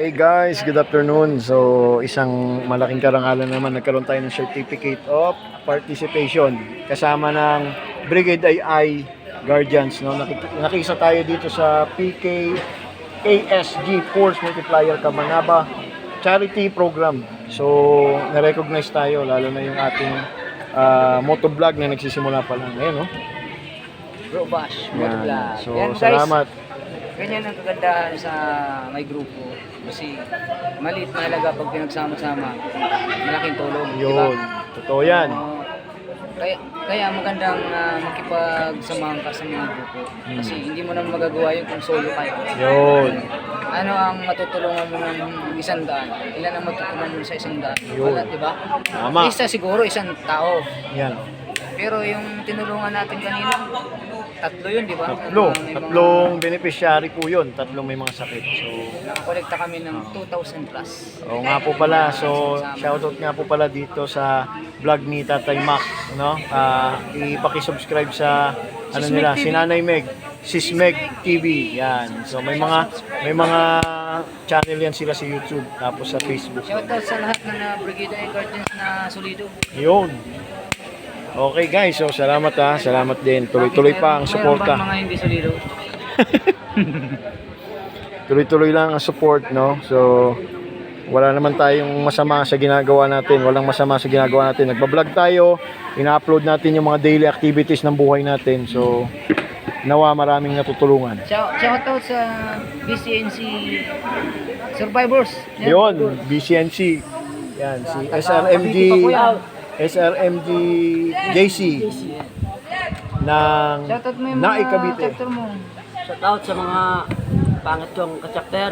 Hey guys, good afternoon. So, isang malaking karangalan naman, nagkaroon tayo ng Certificate of Participation kasama ng Brigade AI Guardians. No? Nakisa tayo dito sa PK ASG Force Multiplier Kamanaba Charity Program. So, na-recognize tayo, lalo na yung ating motovlog na nagsisimula pa lang. Ayan, no? Bro Bash, motovlog. So, Yan, guys, salamat. ganyan ang kagandahan sa may grupo. Kasi maliit na halaga pag pinagsama-sama, malaking tulong. Yun, totoo yan. Kaya magandang makipagsamahan ka sa mga grupo. Kasi hindi mo naman magagawa yun kung solo kayo. Yun. Ano ang matutulungan mo ng 100? Ilan ang matutulungan mo sa 100? Yun. Wala, di ba? Tama. Isa siguro, isang tao. Yan. Pero yung tinulungan natin kanina, tatlo yun, di ba? Tatlong beneficiary po yun. Tatlong may mga sakit. So, nakakolekta kami ng 2,000 plus. oo nga po pala. So, shoutout nga po pala dito sa vlog ni Tatay Mac, no? I-paki-subscribe sa ano Sis nila, Meg TV. si Nanay Meg, Sis Meg TV. Yan. So, may mga channel yan sila sa YouTube, tapos sa Facebook. Shoutout sa lahat ng Brigade AI Guardians na solido. Yun. Okay guys, so salamat ha. Salamat din. Tuloy-tuloy pa ang Mayroon suporta. bang mga hindi solido? Tuloy-tuloy lang ang support, no? So, wala naman tayong masama sa ginagawa natin. Walang masama sa ginagawa natin. Nagba-vlog tayo, ina-upload natin yung mga daily activities ng buhay natin. So, nawa maraming natutulungan. Shoutout sa BCNC Survivors. Yun, BCNC. Yan, si SRMD, SRMD JC ng Shoutout mo yung Naik mga Cavite. chapter mo. Shoutout sa mga pangit kong ka-chapter.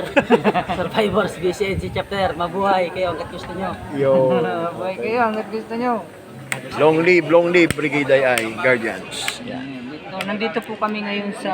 Survivors BCNC chapter. Mabuhay kayo hanggat gusto nyo. Yun. Buhay kayo hanggat gusto nyo. Long live Brigade AI Guardians. Nandito po kami ngayon sa